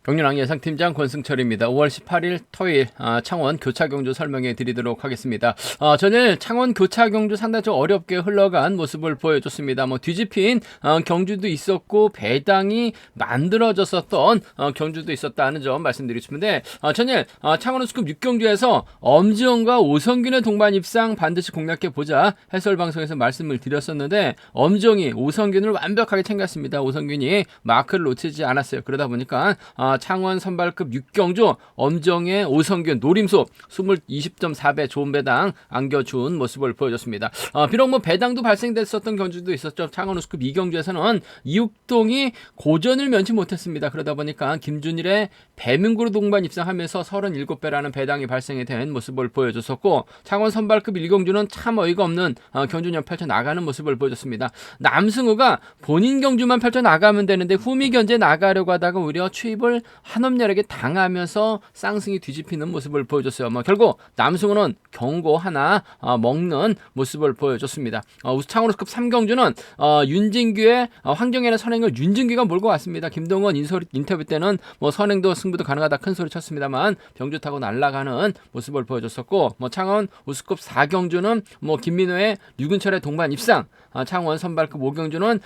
경륜왕 예상팀장 권승철입니다. 5월 18일 토요일 창원 교차경주 설명해 드리도록 하겠습니다. 전일 창원 교차경주 상당히 좀 어렵게 흘러간 모습을 보여줬습니다. 뒤집힌 경주도 있었고 배당이 만들어졌었던 경주도 있었다는 점 말씀드리고 싶은데, 전일 창원 우스컵 6경주에서 엄지원과 오성균의 동반 입상 반드시 공략해보자 해설방송에서 말씀을 드렸었는데, 엄지원이 오성균을 완벽하게 챙겼습니다. 오성균이 마크를 놓치지 않았어요. 그러다 보니까 창원 선발급 6경주 엄정의 오성균 노림수 20.4배 좋은 배당 안겨준 모습을 보여줬습니다. 비록 배당도 발생됐었던 경주도 있었죠. 창원 우스컵 2경주에서는 이육동이 고전을 면치 못했습니다. 그러다 보니까 김준일의 배민구로 동반 입상하면서 37배라는 배당이 발생이 된 모습을 보여줬었고, 창원 선발급 1경주는 참 어이가 없는 경주년 펼쳐나가는 모습을 보여줬습니다. 남승우가 본인 경주만 펼쳐나가면 되는데 후미 견제 나가려고 하다가 오히려 추입을 한엄열에게 당하면서 쌍승이 뒤집히는 모습을 보여줬어요. 결국 남승우는 경고 하나 먹는 모습을 보여줬습니다. 창원 우스컵 3경주는 윤진규의 황정현의 선행을 윤진규가 몰고 왔습니다. 김동원 인터뷰 때는 선행도 승부도 가능하다 큰 소리 쳤습니다만 병주 타고 날아가는 모습을 보여줬었고, 창원 우스컵 4경주는 김민호의 류근철의 동반 입상, 창원 선발급 5경주는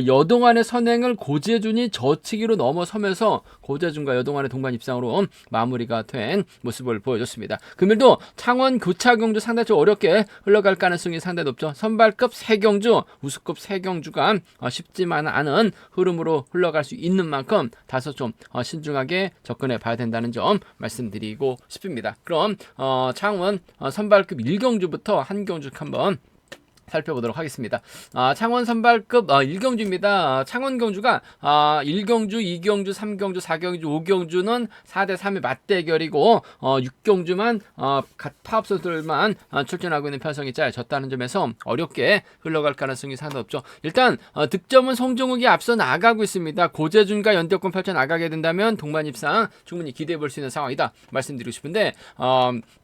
여동안의 선행을 고재준이 저치기로 넘어서면서 고재준과 여동안의 동반 입상으로 마무리가 된 모습을 보여줬습니다. 금일도 창원 교차경주 상당히 좀 어렵게 흘러갈 가능성이 상당히 높죠. 선발급 3경주, 우스컵 3경주가 쉽지만 않은 흐름으로 흘러갈 수 있는 만큼 다소 좀 신중하게 접근해 봐야 된다는 점 말씀드리고 싶습니다. 그럼 창원 선발급 1경주부터 한 경주 한번 살펴보도록 하겠습니다. 창원 선발급 1경주입니다. 창원 경주가 1경주, 2경주, 3경주, 4경주, 5경주는 4대3의 맞대결이고 6경주만 파업 선수들만 출전하고 있는 편성이 짜여졌다는 점에서 어렵게 흘러갈 가능성이 상당히 높죠. 일단 득점은 송종욱이 앞서 나가고 있습니다. 고재준과 연대권 펼쳐 나가게 된다면 동반 입상 충분히 기대해 볼 수 있는 상황이다 말씀드리고 싶은데,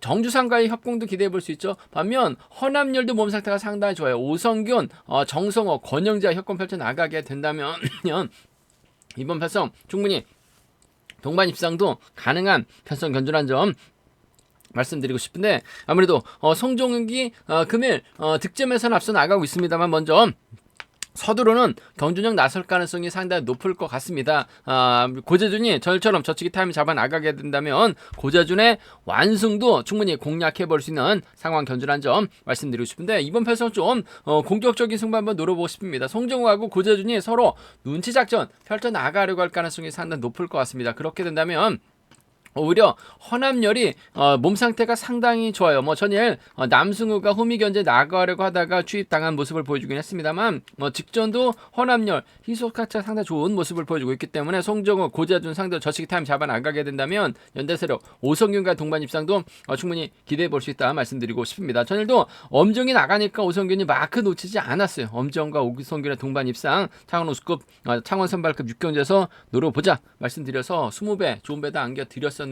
정주상과의 협공도 기대해 볼 수 있죠. 반면 허남열도 몸 상태가 상당히 좋아요. 오성균, 정성호, 권영자 협권 펼쳐 나가게 된다면 이번 편성 충분히 동반 입상도 가능한 편성 견주란 점 말씀드리고 싶은데, 아무래도 송종욱이 금일 득점에서는 앞서 나가고 있습니다만 먼저 서두로는 경준형 나설 가능성이 상당히 높을 것 같습니다. 고재준이 저처럼 저치기 타임을 잡아 나가게 된다면 고재준의 완승도 충분히 공략해 볼 수 있는 상황 견주란 점 말씀드리고 싶은데, 이번 편성 좀 공격적인 승부 한번 노려보고 싶습니다. 송정우하고 고재준이 서로 눈치 작전 펼쳐 나가려고 할 가능성이 상당히 높을 것 같습니다. 그렇게 된다면 오히려 허남열이 몸 상태가 상당히 좋아요. 전일 남승우가 후미 견제 나가려고 하다가 추입당한 모습을 보여주긴 했습니다만 직전도 허남열 희소카차 상당히 좋은 모습을 보여주고 있기 때문에 송정우, 고재준 상대로 저치기 타임 잡아 나가게 된다면 연대세력 오성균과 동반 입상도 충분히 기대해 볼 수 있다 말씀드리고 싶습니다. 전일도 엄정이 나가니까 오성균이 마크 놓치지 않았어요. 엄정과 오성균의 동반 입상 창원 우스컵 창원 선발급 6경주에서 노려보자 말씀드려서 20배 좋은 배다 안겨드렸었는데,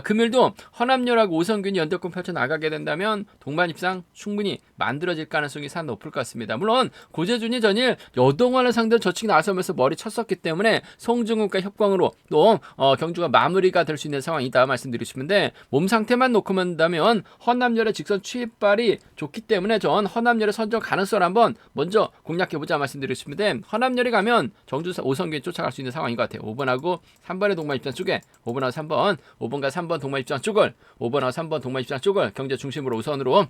금일도 허남열하고 오성균이 연대권 펼쳐 나가게 된다면 동반 입상 충분히 만들어질 가능성이 상당히 높을 것 같습니다. 물론 고재준이 전일 여동환을 상대로 저치기 나서면서 머리 쳤었기 때문에 송중욱과 협광으로 또 경주가 마무리가 될 수 있는 상황이다 말씀드리고 싶은데, 몸 상태만 놓고 본다면 허남열의 직선 추입발이 좋기 때문에 전 허남열의 선정 가능성을 한번 먼저 공략해보자 말씀드리고 싶은데, 허남열이 가면 정주 오성균이 쫓아갈 수 있는 상황인 것 같아요. 5번하고 3번의 동반 입장 쪽에 5번하고 3번 5번과 3번 동반 입장 쪽을 5번하고 3번 동반 입장 쪽을 경제 중심으로 우선으로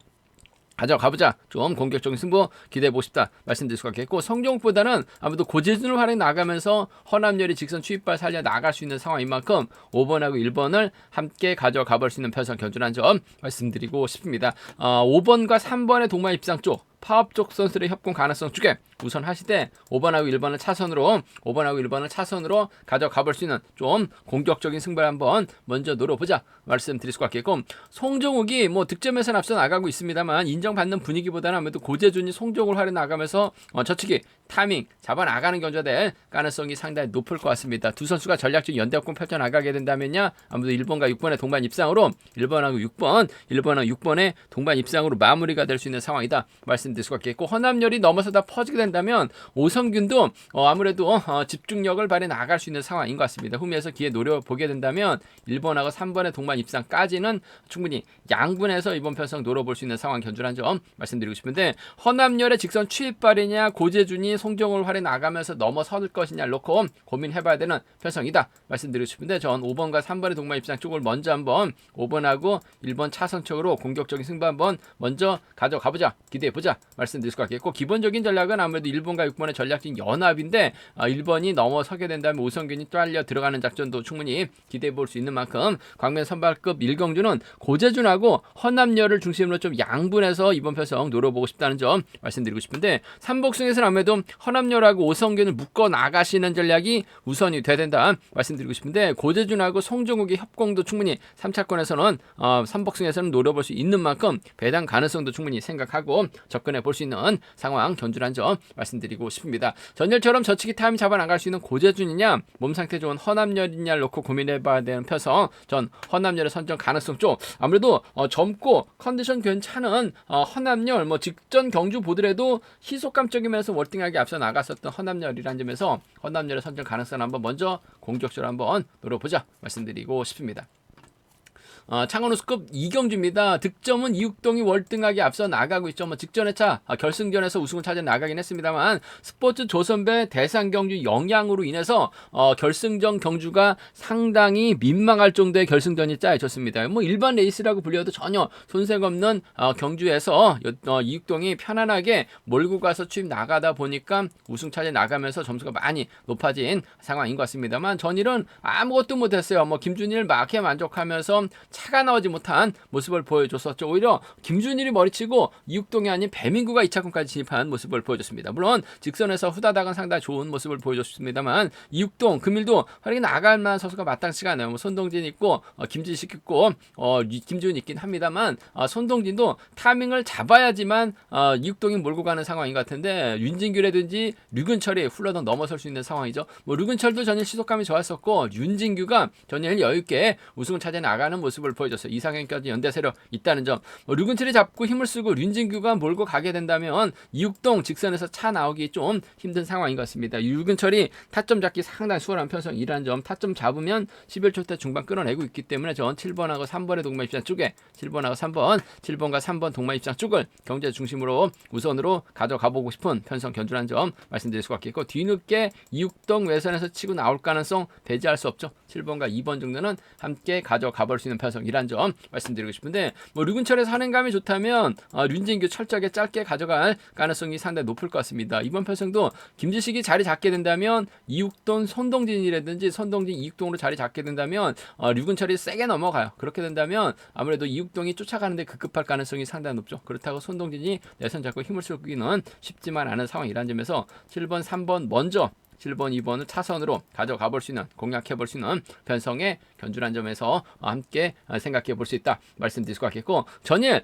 가져가보자. 좀 공격적인 승부 기대해보고 싶다 말씀드릴 수가 있겠고, 성종욱보다는 아무래도 고재준을 활용 나가면서 허남열이 직선 추입발 살려 나갈 수 있는 상황인 만큼 5번하고 1번을 함께 가져가볼 수 있는 편성 견주란 점 말씀드리고 싶습니다. 5번과 3번의 동반 입상 쪽 파업 쪽 선수들의 협공 가능성 쪽에 우선 하시되 5번하고 1번을 차선으로 가져가 볼 수 있는 좀 공격적인 승부를 한번 먼저 노려보자 말씀드릴 수가 있겠고, 송종욱이 득점에서는 앞서 나가고 있습니다만 인정받는 분위기보다는 아무래도 고재준이 송종욱을 활용 나가면서 저치기 타이밍 잡아 나가는 경주가 될 가능성이 상당히 높을 것 같습니다. 두 선수가 전략적 연대협공 펼쳐 나가게 된다면요, 아무래도 1번과 6번의 동반 입상으로 1번하고 6번의 동반 입상으로 마무리가 될 수 있는 상황이다 말씀드릴 수가 있겠고, 허남열이 넘어서다 퍼지게 된다면 오성균도 아무래도 집중력을 발휘 나갈 수 있는 상황인 것 같습니다. 후미에서 기회 노려보게 된다면 1번하고 3번의 동반 입상까지는 충분히 양분해서 이번 편성 노려볼 수 있는 상황 견주라는 점 말씀드리고 싶은데, 허남열의 직선 추입발이냐 고재준이 송정을 활에 나가면서 넘어설 것이냐를 놓고 고민해봐야 되는 편성이다 말씀드리고 싶은데, 전 5번과 3번의 동반 입상 쪽을 먼저 한번 5번하고 1번 차선 쪽으로 공격적인 승부 한번 먼저 가져가보자, 기대해보자 말씀드릴 수가 있겠고, 기본적인 전략은 아무래도 1번과 6번의 전략적인 연합인데 1번이 넘어서게 된다면 오성균이 딸려 들어가는 작전도 충분히 기대해볼 수 있는 만큼 광면 선발급 1경주는 고재준하고 허남열을 중심으로 좀 양분해서 이번 편성 노려보고 싶다는 점 말씀드리고 싶은데, 삼복승에서는 아무래도 허남열하고 오성균을 묶어 나가시는 전략이 우선이 돼야 된다 말씀드리고 싶은데, 고재준하고 송정욱의 협공도 충분히 3차권에서는 삼복승에서는 노려볼 수 있는 만큼 배당 가능성도 충분히 생각하고 접근해 볼 수 있는 상황 견주란 점 말씀드리고 싶습니다. 전열처럼 저치기 타임 잡아 나갈 수 있는 고재준이냐 몸 상태 좋은 허남열이냐를 놓고 고민해 봐야 되는 편성, 전 허남열의 선정 가능성 쪽, 아무래도 젊고 컨디션 괜찮은 허남열, 직전 경주 보더라도 희소감적인 면에서 월등하게 앞서 나갔었던 허남열이라는 점에서 허남열의 선정 가능성을 한번 먼저 공격적으로 한번 노려보자 말씀드리고 싶습니다. 창원 우수급 2경주입니다. 득점은 이육동이 월등하게 앞서 나가고 있죠. 직전의 차 결승전에서 우승을 차지해 나가긴 했습니다만, 스포츠 조선배 대상 경주 영향으로 인해서 결승전 경주가 상당히 민망할 정도의 결승전이 짜여졌습니다. 일반 레이스라고 불려도 전혀 손색 없는 경주에서 이육동이 편안하게 몰고 가서 추입 나가다 보니까 우승 차지해 나가면서 점수가 많이 높아진 상황인 것 같습니다만, 전일은 아무것도 못했어요. 김준일 막에 만족하면서 차가 나오지 못한 모습을 보여줬었죠. 오히려 김준일이 머리치고 이육동이 아닌 배민구가 2차권까지 진입한 모습을 보여줬습니다. 물론 직선에서 후다닥은 상당히 좋은 모습을 보여줬습니다만, 이육동, 금일도 활약이 나갈 만한 선수가 마땅치가 않아요. 손동진 있고 김진식 있고 김준 있긴 합니다만, 손동진도 타이밍을 잡아야지만 이육동이 몰고 가는 상황인 것 같은데, 윤진규라든지 류근철이 훌러덩 넘어설 수 있는 상황이죠. 류근철도 전일 시속감이 좋았었고, 윤진규가 전일 여유있게 우승을 차지해 나가는 모습을 보여줬어요. 이상형까지 연대 세력 있다는 점. 류근철이 잡고 힘을 쓰고 윤진규가 몰고 가게 된다면 이육동 직선에서 차 나오기 좀 힘든 상황인 것 같습니다. 류근철이 타점 잡기 상당히 수월한 편성이라는 점, 타점 잡으면 11초 대 중반 끌어내고 있기 때문에 전 7번하고 3번의 동반 입장 쪽에 7번과 3번 동반 입장 쪽을 경제 중심으로 우선으로 가져가보고 싶은 편성 견주라는 점 말씀드릴 수가 있겠고, 뒤늦게 이육동 외선에서 치고 나올 가능성 배제할 수 없죠. 7번과 2번 정도는 함께 가져가볼 수 있는 편성이란 점 말씀드리고 싶은데, 류근철에서 선행감이 좋다면 윤진규 철저하게 짧게 가져갈 가능성이 상당히 높을 것 같습니다. 이번 편성도 김지식이 자리 잡게 된다면 이육동 손동진이라든지 손동진 이육동으로 자리 잡게 된다면 류근철이 세게 넘어가요. 그렇게 된다면 아무래도 이육동이 쫓아가는데 급급할 가능성이 상당히 높죠. 그렇다고 손동진이 내선 잡고 힘을 쓰기는 쉽지만 않은 상황이라는 점에서 7번, 3번 먼저 7번, 2번을 차선으로 가져가 볼 수 있는, 공략해 볼 수 있는 편성의 견주란 점에서 함께 생각해 볼 수 있다 말씀드릴 수 있겠고, 전일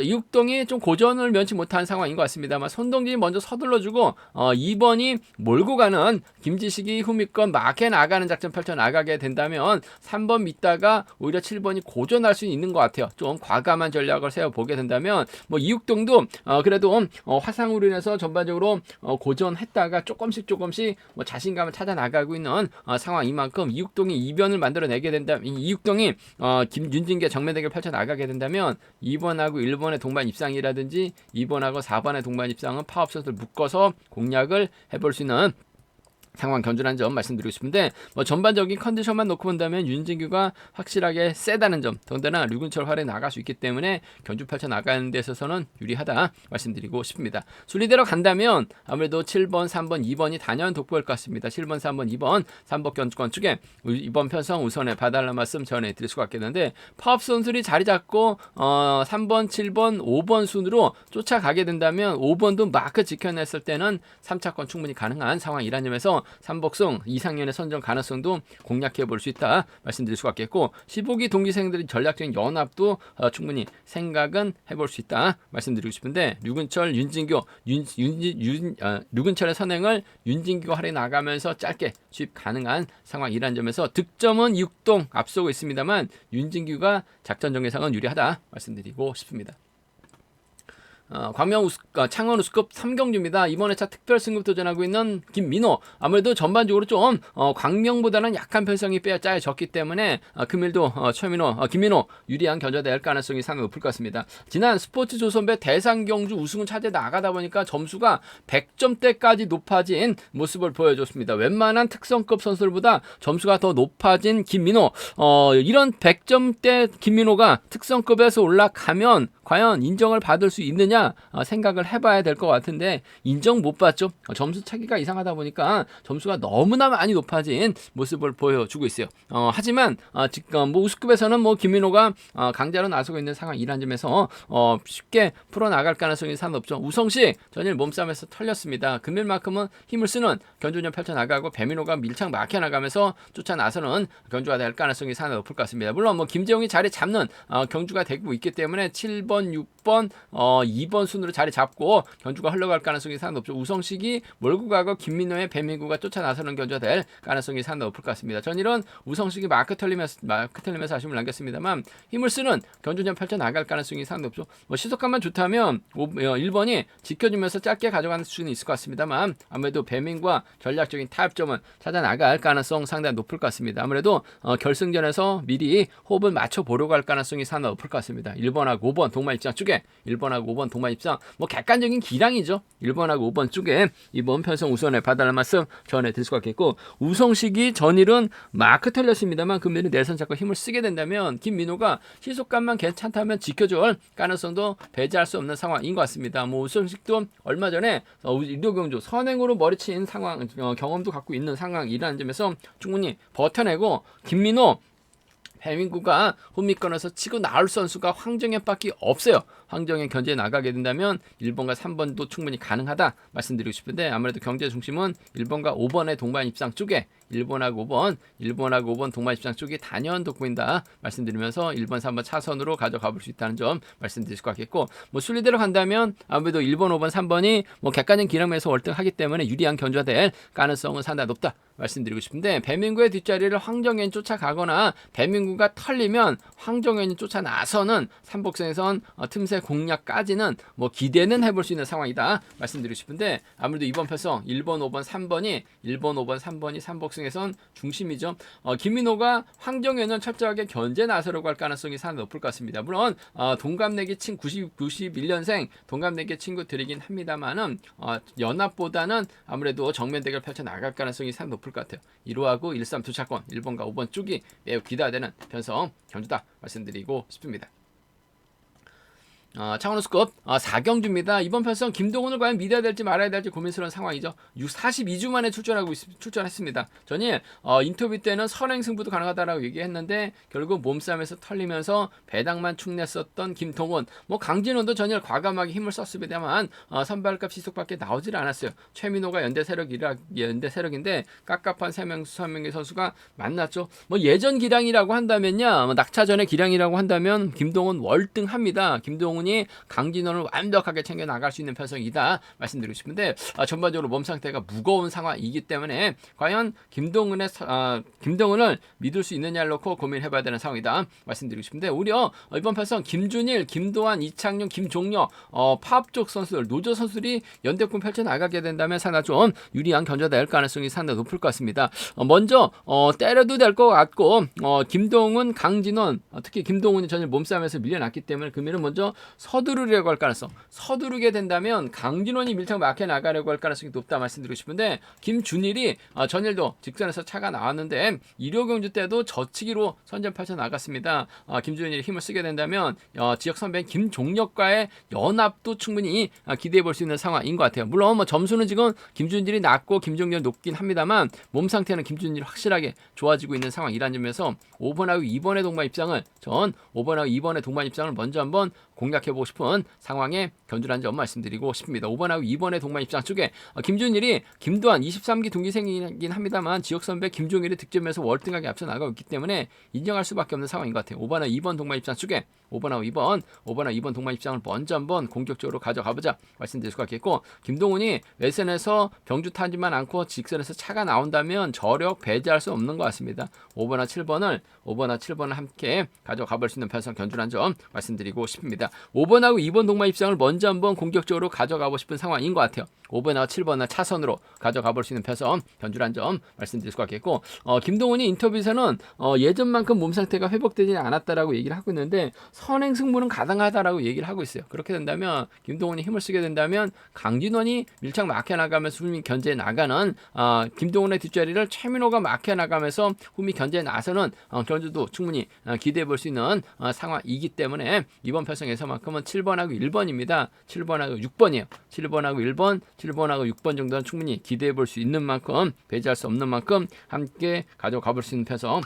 이육동이 좀 고전을 면치 못한 상황인 것 같습니다만, 손동진이 먼저 서둘러주고 2번이 몰고 가는 김지식이 후미권 막해 나가는 작전 펼쳐 나가게 된다면 3번 믿다가 오히려 7번이 고전할 수 있는 것 같아요. 좀 과감한 전략을 세워보게 된다면 이육동도 그래도 화상으로 인해서 전반적으로 고전했다가 조금씩 자신감을 찾아 나가고 있는 상황인 만큼, 이육동이 이변을 만들어내게 된다면, 이육동이 김윤진계 정면 대결 펼쳐 나가게 된다면 2번하고 1번의 동반 입상이라든지 2번하고 4번의 동반 입상은 파업선수를 묶어서 공략을 해볼 수 있는 상황 견주라는 점 말씀드리고 싶은데, 전반적인 컨디션만 놓고 본다면 윤진규가 확실하게 세다는 점, 더군다나 류근철 활에 나갈 수 있기 때문에 견주 펼쳐 나가는 데 있어서는 유리하다 말씀드리고 싶습니다. 순리대로 간다면 아무래도 7번, 3번, 2번이 단연 돋보일 것 같습니다. 7번, 3번, 2번 3번 견주권 쪽에 이번 편성 우선에 봐달라는 말씀 전해드릴 수가 있겠는데, 파업 선수들이 자리 잡고 3번, 7번, 5번 순으로 쫓아가게 된다면 5번도 마크 지켜냈을 때는 3차권 충분히 가능한 상황이라는 점에서 삼복승 이상연의 선정 가능성도 공략해 볼 수 있다 말씀드릴 수가 있겠고 15기 동기생들의 전략적인 연합도 충분히 생각은 해볼 수 있다 말씀드리고 싶은데 류근철, 윤진교, 류근철의 선행을 윤진교가 할애 나가면서 짧게 수입 가능한 상황이라는 점에서 득점은 6동 앞서고 있습니다만 윤진규가 작전 전개상은 유리하다 말씀드리고 싶습니다. 창원 우승급 3경주입니다. 이번 회차 특별 승급 도전하고 있는 김민호. 아무래도 전반적으로 좀 광명보다는 약한 편성이 짜여졌기 때문에 금일도 김민호 유리한 견저될 가능성이 상당히 높을 것 같습니다. 지난 스포츠 조선배 대상경주 우승을 차지해 나가다 보니까 점수가 100점대까지 높아진 모습을 보여줬습니다. 웬만한 특성급 선수들보다 점수가 더 높아진 김민호. 이런 100점대 김민호가 특성급에서 올라가면 과연 인정을 받을 수 있느냐 생각을 해봐야 될 것 같은데 인정 못 받죠. 점수 차기가 이상하다 보니까 점수가 너무나 많이 높아진 모습을 보여주고 있어요. 하지만 지금 우승급에서는 김민호가 강자로 나서고 있는 상황이란 점에서 쉽게 풀어나갈 가능성이 상당히 높죠. 우성식 전일 몸싸움에서 털렸습니다. 금일만큼은 힘을 쓰는 견주전 펼쳐나가고 배민호가 밀착 막혀나가면서 쫓아 나서는 견주가 될 가능성이 상당히 높을 것 같습니다. 물론 김재용이 자리 잡는 경주가 되고 있기 때문에 7번, 6번, 2번 순으로 자리 잡고 견주가 흘러갈 가능성이 상당히 높죠. 우성식이 몰고 가고 김민호의 배민구가 쫓아 나서는 견주가 될 가능성이 상당히 높을 것 같습니다. 전일은 우성식이 마크 털리면서 아쉬움을 남겼습니다만 힘을 쓰는 견주전 펼쳐 나갈 가능성이 상당히 높죠. 시속감만 좋다면 1번이 지켜주면서 짧게 가져가는 수준이 있을 것 같습니다만 아무래도 배민과 전략적인 타협점은 찾아 나갈 가능성 상당히 높을 것 같습니다. 아무래도 결승전에서 미리 호흡을 맞춰 보려고 할 가능성이 상당히 높을 것 같습니다. 1번하고 5번 동반 입장 쪽에 1번하고 5번 동반 입장 객관적인 기량이죠. 1번하고 5번 쪽에 이번 편성 우선에 봐달라는 말씀 전해드릴 수가 있겠고 우성식이 전일은 마크 털렸습니다만 금일은 내선 잡고 힘을 쓰게 된다면 김민호가 시속감만 괜찮다면 지켜줄 가능성도 배제할 수 없는 상황인 것 같습니다. 우성식도 얼마 전에 일요경주 선행으로 머리친 상황 경험도 갖고 있는 상황이라는 점에서 충분히 버텨내고 김민호 배민구가 홈미권에서 치고 나올 선수가 황정현밖에 없어요. 황정현 견제에 나가게 된다면 1번과 3번도 충분히 가능하다 말씀드리고 싶은데 아무래도 경제 중심은 1번과 5번의 동반 입상 쪽에 1번하고 5번 동반 입상 쪽이 단연 돋보인다 말씀드리면서 1번, 3번 차선으로 가져가 볼 수 있다는 점 말씀드릴 수 있겠고 순리대로 간다면 아무래도 1번, 5번, 3번이 객관적인 기량에서 월등하기 때문에 유리한 견주가 될 가능성은 상당히 높다 말씀드리고 싶은데 배민구의 뒷자리를 황정현이 쫓아가거나 배민구가 털리면 황정현이 쫓아 나서는 삼복승에선 틈새 공략까지는 기대는 해볼 수 있는 상황이다 말씀드리고 싶은데 아무래도 이번 편성 1번, 5번, 3번이 삼복승에선 중심이죠. 김민호가 황정현은 철저하게 견제 나서려고 할 가능성이 상당히 높을 것 같습니다. 물론 동갑내기 91년생 동갑내기 친구들이긴 합니다만은 연합보다는 아무래도 정면 대결 펼쳐 나갈 가능성이 상당히 높을 것 같아요. 1호하고 1, 3 두 차권 1번과 5번 쪽이 매우 기대되는 편성 견주다 말씀드리고 싶습니다. 창원 우승급 4경주입니다. 이번 편성 김동훈을 과연 믿어야 될지 말아야 될지 고민스러운 상황이죠. 42주 만에 출전했습니다. 전일 인터뷰 때는 선행승부도 가능하다라고 얘기했는데 결국 몸싸움에서 털리면서 배당만 축냈었던 김동훈 강진원도 전일 과감하게 힘을 썼습니다만 선발급 시속밖에 나오질 않았어요. 최민호가 연대 세력인데 깝깝한 3명의 선수가 만났죠. 예전 기량이라고 한다면요, 낙차전의 기량이라고 한다면 김동훈 월등합니다. 김동훈이 강진원을 완벽하게 챙겨 나갈 수 있는 편성이다 말씀드리고 싶은데 전반적으로 몸 상태가 무거운 상황이기 때문에 과연 김동훈을 믿을 수 있느냐를 놓고 고민해봐야 되는 상황이다 말씀드리고 싶은데 오히려 이번 편성 김준일, 김도환, 이창용, 김종혁 파업 쪽 선수들, 노조 선수들이 연대권 펼쳐 나가게 된다면 상당히 좀 유리한 견제가 될 가능성이 상당히 높을 것 같습니다. 먼저 때려도 될 것 같고 김동훈, 강진원 특히 김동훈이 전일 몸싸움에서 밀려났기 때문에 금일은 먼저 서두르려고 할 가능성, 서두르게 된다면 강진원이 밀착 막혀 나가려고 할 가능성이 높다 말씀드리고 싶은데 김준일이 전일도 직전에서 차가 나왔는데 일요경주 때도 저치기로 선전 펼쳐 나갔습니다. 김준일이 힘을 쓰게 된다면 지역 선배인 김종혁과의 연합도 충분히 기대해 볼 수 있는 상황인 것 같아요. 물론 점수는 지금 김준일이 낮고 김종혁이 높긴 합니다만 몸 상태는 김준일이 확실하게 좋아지고 있는 상황이라는 점에서 5번하고 2번의 동반 입장을 먼저 한번 공략해보고 싶은 상황에 견주라는 점 말씀드리고 싶습니다. 5번하고 2번의 동반 입장 쪽에 김준일이 김도한 23기 동기생이긴 합니다만 지역 선배 김종일이 득점에서 월등하게 앞서 나가고 있기 때문에 인정할 수밖에 없는 상황인 것 같아요. 5번하고 2번 동반 입장 쪽에 5번하고 2번 동반 입장을 먼저 한번 공격적으로 가져가보자 말씀드릴 수가 있겠고, 김동훈이 외선에서 병주 타지만 않고 직선에서 차가 나온다면 저력 배제할 수 없는 것 같습니다. 5번과 7번을 함께 가져가볼 수 있는 편성 견주란 점 말씀드리고 싶습니다. 5번하고 2번 동반 입장을 먼저 한번 공격적으로 가져가고 싶은 상황인 것 같아요. 5번하고 7번을 차선으로 가져가볼 수 있는 편성 견주란 점 말씀드릴 수가 있겠고, 김동훈이 인터뷰에서는 예전만큼 몸 상태가 회복되지 않았다라고 얘기를 하고 있는데 선행 승부는 가능하다라고 얘기를 하고 있어요. 그렇게 된다면 김동훈이 힘을 쓰게 된다면 강진원이 밀착 막혀 나가면서 흠이 견제해 나가는 김동훈의 뒷자리를 최민호가 막혀 나가면서 흠이 견제해 나서는 견주도 충분히 기대해 볼 수 있는 상황이기 때문에 이번 편성에서만큼은 7번하고 1번입니다. 7번하고 6번이에요. 7번하고 6번 정도는 충분히 기대해 볼 수 있는 만큼, 배제할 수 없는 만큼 함께 가져가 볼 수 있는 편성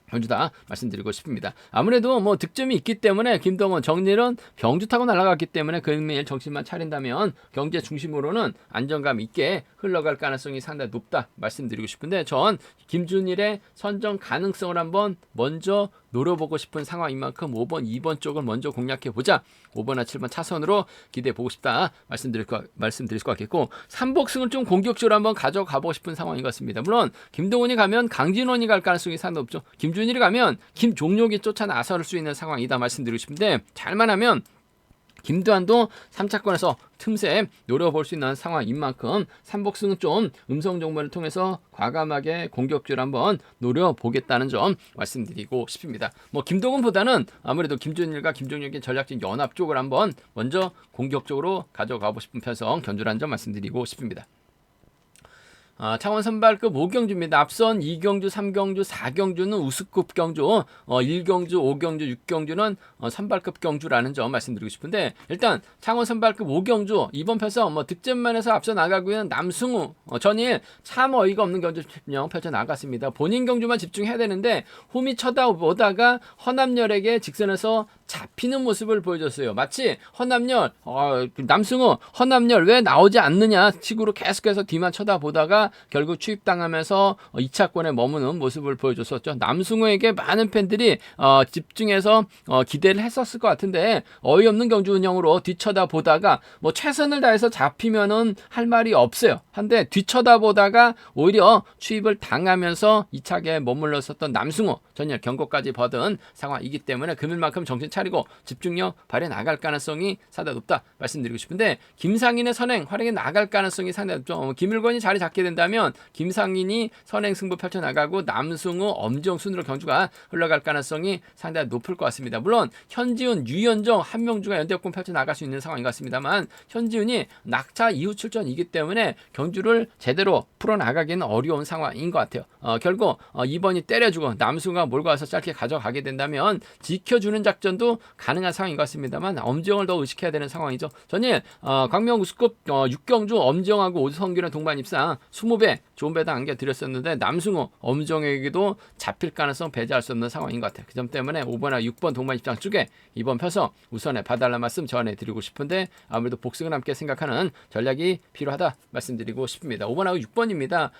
견주다 말씀드리고 싶습니다. 아무래도 뭐 득점이 있기 때문에 김동원, 정일은 병주 타고 날아갔기 때문에 금일 정신만 차린다면 경제 중심으로는 안정감 있게 흘러갈 가능성이 상당히 높다 말씀드리고 싶은데, 전 김준일의 선정 가능성을 한번 먼저 노려보고 싶은 상황인 만큼 5번, 2번 쪽을 먼저 공략해보자. 5번과 7번 차선으로 기대해보고 싶다 말씀드릴 것 같겠고, 3복승을 좀 공격적으로 한번 가져가보고 싶은 상황인 것 같습니다. 물론 김동훈이 가면 강진원이 갈 가능성이 상당히 높죠. 김준일이 가면 김종록이 쫓아 나설 수 있는 상황이다 말씀드리고 싶은데, 잘만 하면 김도한도 3차권에서 틈새 노려볼 수 있는 상황인 만큼 3복승은 좀 음성 정보를 통해서 과감하게 공격적으로 한번 노려보겠다는 점 말씀드리고 싶습니다. 뭐 김동훈보다는 아무래도 김준일과 김종혁의 전략적 연합 쪽을 한번 먼저 공격적으로 가져가고 싶은 편성 견주라는 점 말씀드리고 싶습니다. 창원 선발급 5경주입니다. 앞선 2경주, 3경주, 4경주는 우수급 경주, 1경주, 5경주, 6경주는 선발급 경주라는 점 말씀드리고 싶은데, 일단 창원 선발급 5경주 이번 편성 득점만 해서 앞서 나가고 있는 남승우, 전일 참 어이가 없는 경주 펼쳐 나갔습니다. 본인 경주만 집중해야 되는데 홈이 쳐다보다가 허남열에게 직선에서 잡히는 모습을 보여줬어요. 마치 허남열, 남승우, 허남열 왜 나오지 않느냐 식으로 계속해서 뒤만 쳐다보다가 결국 추입당하면서 2차권에 머무는 모습을 보여줬었죠. 남승우에게 많은 팬들이 집중해서 기대를 했었을 것 같은데 어이없는 경주 운영으로 뒤쳐다보다가 뭐 최선을 다해서 잡히면은 할 말이 없어요. 한데 뒤쳐다보다가 오히려 추입을 당하면서 2차계에 머물렀었던 남승우, 전열 경고까지 받은 상황이기 때문에 금일만큼 정신 차리고 집중력 발휘해 나갈 가능성이 상당히 높다 말씀드리고 싶은데, 김상인의 선행 활용해 나갈 가능성이 상당히 높죠. 김일권이 자리 잡게 된다면 김상인이 선행 승부 펼쳐 나가고 남승우, 엄지영 순으로 경주가 흘러갈 가능성이 상당히 높을 것 같습니다. 물론 현지훈, 유현정, 한명주가 연대역군 펼쳐 나갈 수 있는 상황인 것 같습니다만, 현지훈이 낙차 이후 출전이기 때문에 경주를 제대로 풀어나가기는 어려운 상황인 것 같아요. 결국 2번이 때려주고 남승우가 몰고 와서 짧게 가져가게 된다면 지켜주는 작전도 가능한 상황인 것 같습니다만, 엄지영을 더 의식해야 되는 상황이죠. 전일 광명 우수급 6경주 엄지영하고 오성규는 동반 입상 20배 좋은 배당 안겨드렸었는데 남승우, 엄지영에게도 잡힐 가능성 배제할 수 없는 상황인 것 같아요. 그 점 때문에 5번과 6번 동반 입장 쪽에 이번 편성 우선에 봐달라는 말씀 전해드리고 싶은데, 아무래도 복승을 함께 생각하는 전략이 필요하다 말씀드리고 싶습니다. 5번하고 6번입니다.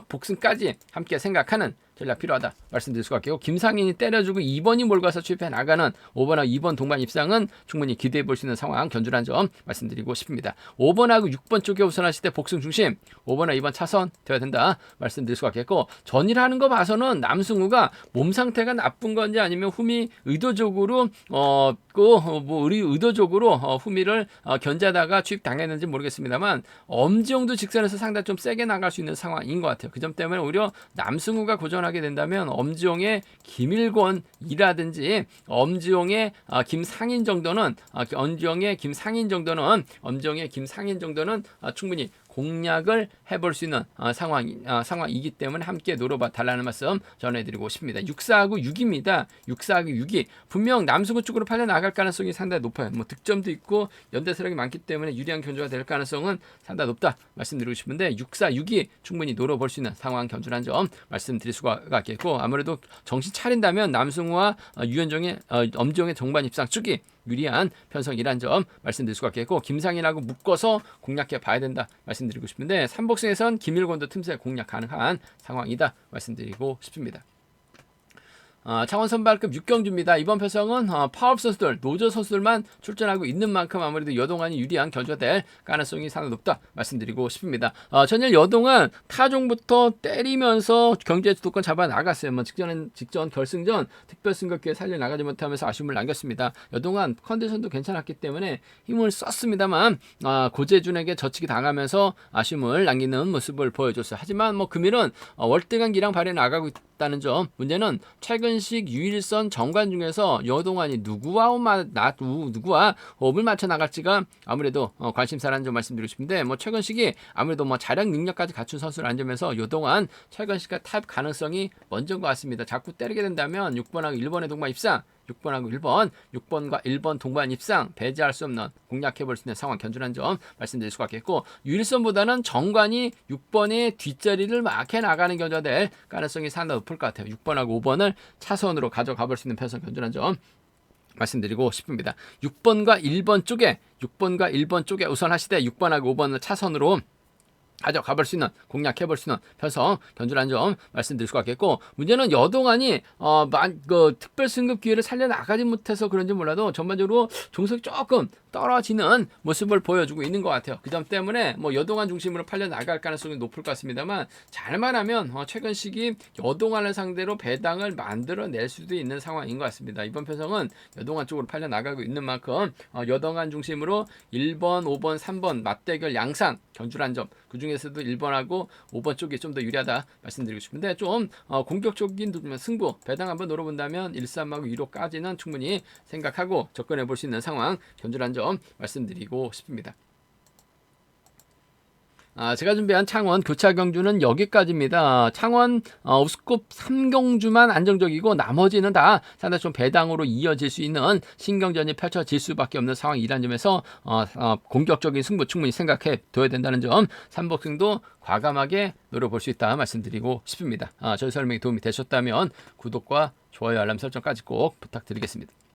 복승까지 함께 생각하는 전략 필요하다 말씀드릴 수가 있겠고, 김상인이 때려주고 2번이 몰고 와서 추입해 나가는 5번하고 2번 동반 입상은 충분히 기대해 볼 수 있는 상황 견주란 점 말씀드리고 싶습니다. 5번하고 6번 쪽에 우선하실 때 복승 중심 5번과 2번 차선 되어야 된다 말씀드릴 수가 있겠고, 전일하는 거 봐서는 남승우가 몸 상태가 나쁜 건지 아니면 흠이 의도적으로 의도적으로 후미를 견제하다가 추입당했는지 모르겠습니다만, 엄지영도 직선에서 상당히 좀 세게 나갈 수 있는 상황인 것 같아요. 그 점 때문에 오히려 남승우가 고전하게 된다면 엄지영의 김일권이라든지 엄지영의 김상인 정도는 충분히 공략을 해볼 수 있는 상황이기 때문에 함께 노려봐 달라는 말씀 전해드리고 싶습니다. 6사하고 6입니다. 6사하고 6이 분명 남승우 쪽으로 팔려 나갈 가능성이 상당히 높아요. 뭐 득점도 있고 연대 세력이 많기 때문에 유리한 견주가 될 가능성은 상당히 높다 말씀드리고 싶은데, 6사 6이 충분히 노려볼 수 있는 상황 견주라는 점 말씀드릴 수가 있겠고, 아무래도 정신 차린다면 남승우와 유현정의 엄지영의 정반 입상 쪽이 유리한 편성이란 점 말씀드릴 수가 있겠고, 김상인하고 묶어서 공략해 봐야 된다 말씀드리고 싶은데, 삼복승에선 김일권도 틈새 공략 가능한 상황이다 말씀드리고 싶습니다. 창원 선발급 6경주입니다. 이번 편성은 파업 선수들, 노조 선수들만 출전하고 있는 만큼 아무래도 여동안이 유리한 견주가 될 가능성이 상당히 높다 말씀드리고 싶습니다. 전일 여동안 타종부터 때리면서 경제 주도권 잡아 나갔어요. 직전 결승전 특별 승급기에 살려 나가지 못하면서 아쉬움을 남겼습니다. 여동안 컨디션도 괜찮았기 때문에 힘을 썼습니다만 고재준에게 젖히기 당하면서 아쉬움을 남기는 모습을 보여줬어요. 하지만 금일은 월등한 기량 발휘해 나가고 있다는 점, 문제는 최근식 유일선 정관 중에서 여동안이 누구와 호흡을 맞춰 나갈지가 아무래도 관심사라는 점 말씀드리고 싶은데, 최근식이 아무래도 자력 능력까지 갖춘 선수라는 점에서 여동안 최근식과 타협 가능성이 먼저인 것 같습니다. 자꾸 때리게 된다면 6번하고 1번의 동반 입상, 6번하고 1번, 6번과 1번 동반 입상, 배제할 수 없는 공략해볼 수 있는 상황 견주라는 점 말씀드릴 수가 있겠고, 유일선보다는 정관이 6번의 뒷자리를 막 해나가는 견주가 될 가능성이 상당히 높을 것 같아요. 6번하고 5번을 차선으로 가져가 볼 수 있는 편성 견주라는 점 말씀드리고 싶습니다. 6번과 1번 쪽에 우선 하시되 6번하고 5번을 차선으로 가져가볼 수 있는, 공략해볼 수 있는 편성 견주라는 점 말씀드릴 수가 있겠고, 문제는 여동안이 특별 승급 기회를 살려나가지 못해서 그런지 몰라도 전반적으로 종속이 조금 떨어지는 모습을 보여주고 있는 것 같아요. 그 점 때문에 여동안 중심으로 팔려나갈 가능성이 높을 것 같습니다만, 잘만 하면 최근 시기 여동안을 상대로 배당을 만들어낼 수도 있는 상황인 것 같습니다. 이번 편성은 여동안 쪽으로 팔려나가고 있는 만큼 여동안 중심으로 1번, 5번, 3번 맞대결 양상 견주라는 점, 그 중에서도 1번하고 5번 쪽이 좀 더 유리하다 말씀드리고 싶은데, 좀 공격적인 승부 배당 한번 노려본다면 1, 3하고 2로까지는 충분히 생각하고 접근해 볼 수 있는 상황 견주라는 점 말씀드리고 싶습니다. 제가 준비한 창원 교차 경주는 여기까지입니다. 창원 우스컵 3경주만 안정적이고 나머지는 다 상당히 좀 배당으로 이어질 수 있는 신경전이 펼쳐질 수밖에 없는 상황이라는 점에서 공격적인 승부 충분히 생각해 둬야 된다는 점, 삼복승도 과감하게 노려볼 수 있다 말씀드리고 싶습니다. 저희 설명이 도움이 되셨다면 구독과 좋아요, 알람 설정까지 꼭 부탁드리겠습니다.